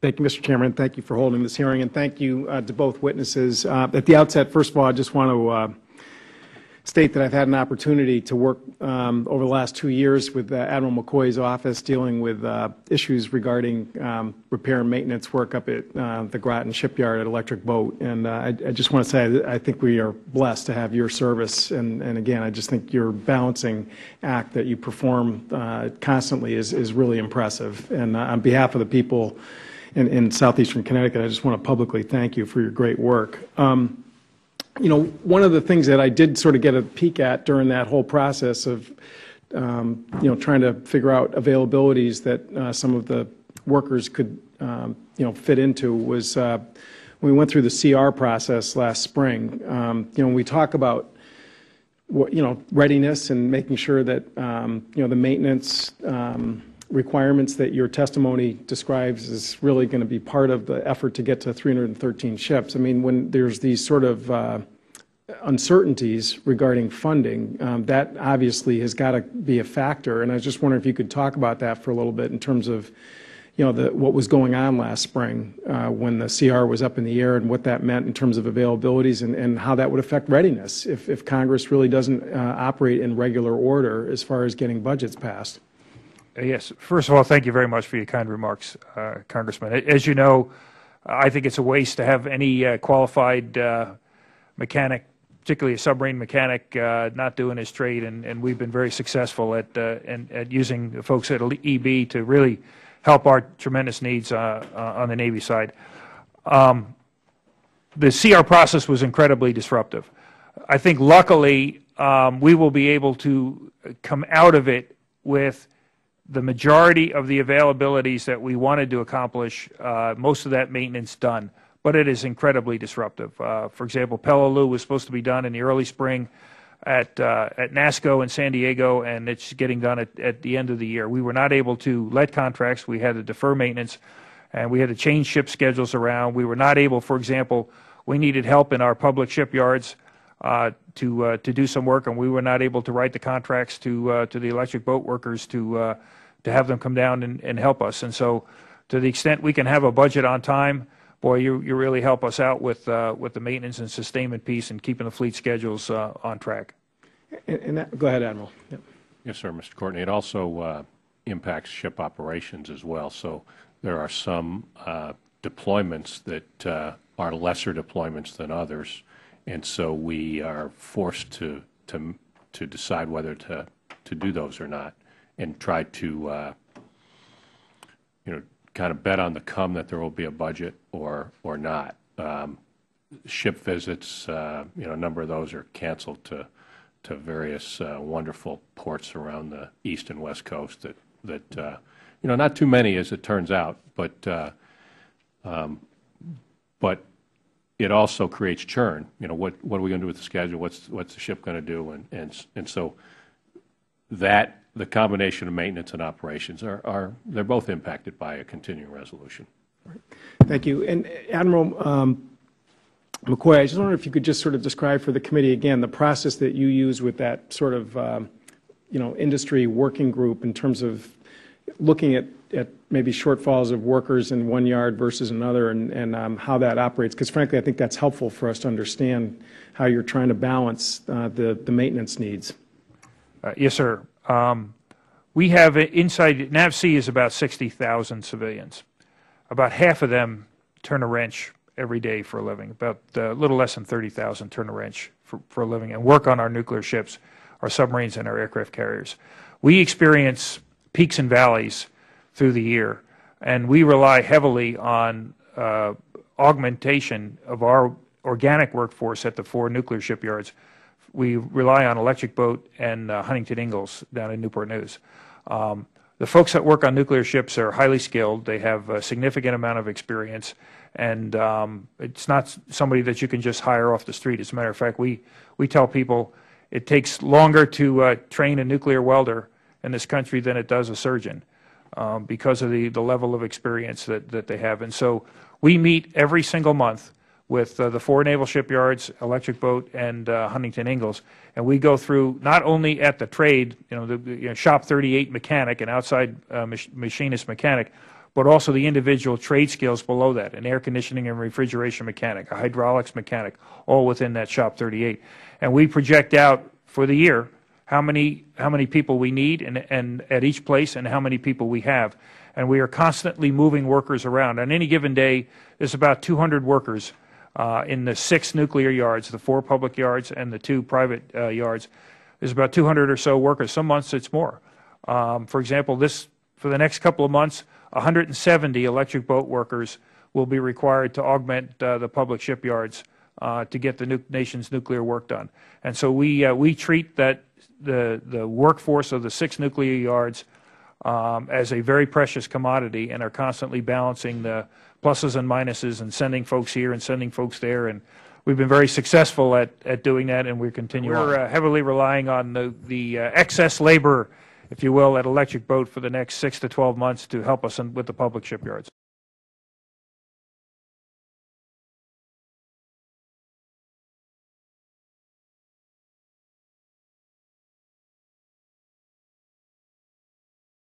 Thank you, Mr. Chairman. Thank you for holding this hearing, and thank you to both witnesses. At the outset, first of all, I just want to state that I've had an opportunity to work over the last 2 years with Admiral McCoy's office dealing with issues regarding repair and maintenance work up at the Groton shipyard at Electric Boat. And I just want to say I think we are blessed to have your service. And again, I just think your balancing act that you perform constantly is really impressive. And on behalf of the people in southeastern Connecticut, I just want to publicly thank you for your great work. You know, one of the things that I did sort of get a peek at during that whole process of, you know, trying to figure out availabilities that some of the workers could, you know, fit into was when we went through the CR process last spring. You know, when we talk about, you know, readiness and making sure that, you know, the maintenance requirements that your testimony describes is really going to be part of the effort to get to 313 ships. I mean, when there's these sort of uncertainties regarding funding, that obviously has got to be a factor. And I was just wondering if you could talk about that for a little bit in terms of, you know, what was going on last spring when the CR was up in the air and what that meant in terms of availabilities and how that would affect readiness if Congress really doesn't operate in regular order as far as getting budgets passed. Yes. First of all, thank you very much for your kind remarks, Congressman. As you know, I think it's a waste to have any qualified mechanic, particularly a submarine mechanic, not doing his trade, and we've been very successful at using the folks at EB to really help our tremendous needs on the Navy side. The CR process was incredibly disruptive. I think luckily we will be able to come out of it with the majority of the availabilities that we wanted to accomplish, most of that maintenance done, but it is incredibly disruptive. For example, Peleliu was supposed to be done in the early spring at NASCO in San Diego, and it's getting done at the end of the year. We were not able to let contracts. We had to defer maintenance, and we had to change ship schedules around. We were not able, for example, we needed help in our public shipyards to do some work, and we were not able to write the contracts to the Electric Boat workers to have them come down and help us. And so, to the extent we can have a budget on time, boy, you really help us out with the maintenance and sustainment piece and keeping the fleet schedules on track. And go ahead, Admiral. Yep. Yes, sir, Mr. Courtney. It also impacts ship operations as well. So there are some deployments that are lesser deployments than others. And so we are forced to decide whether to do those or not, and try to you know, kind of bet on the come that there will be a budget or not. Ship visits, you know, a number of those are canceled to various wonderful ports around the east and west coast. That you know, not too many as it turns out, but it also creates churn. You know, what are we going to do with the schedule? What's the ship going to do? And so that the combination of maintenance and operations they're both impacted by a continuing resolution. Right. Thank you. And Admiral McCoy, I just wonder if you could just sort of describe for the committee again the process that you use with that sort of you know, industry working group in terms of looking at maybe shortfalls of workers in one yard versus another, and how that operates, because frankly I think that's helpful for us to understand how you're trying to balance the maintenance needs. Yes, sir. We have inside NAVSEA is about 60,000 civilians. About half of them turn a wrench every day for a living. About a little less than 30,000 turn a wrench for a living and work on our nuclear ships, our submarines, and our aircraft carriers. We experience peaks and valleys through the year, and we rely heavily on augmentation of our organic workforce at the 4 nuclear shipyards. We rely on Electric Boat and Huntington Ingalls down in Newport News. The folks that work on nuclear ships are highly skilled. They have a significant amount of experience, and it's not somebody that you can just hire off the street. As a matter of fact, we tell people it takes longer to train a nuclear welder in this country than it does a surgeon because of the level of experience that they have. And so we meet every single month with the 4 naval shipyards, Electric Boat, and Huntington Ingalls, and we go through not only at the trade, the shop 38 mechanic and outside machinist mechanic, but also the individual trade skills below that, an air conditioning and refrigeration mechanic, a hydraulics mechanic, all within that Shop 38. And we project out for the year how many people we need and at each place and how many people we have. And we are constantly moving workers around. On any given day, there's about 200 workers in the 6 nuclear yards, the 4 public yards and the 2 private yards. There's about 200 or so workers. Some months it's more. For example, for the next couple of months, 170 electric boat workers will be required to augment the public shipyards to get the nation's nuclear work done. And so we treat the workforce of the 6 nuclear yards as a very precious commodity and are constantly balancing the pluses and minuses and sending folks here and sending folks there. And we've been very successful at doing that, and we're continuing. We're heavily relying on the excess labor, if you will, at Electric Boat for the next 6 to 12 months to help us with the public shipyards.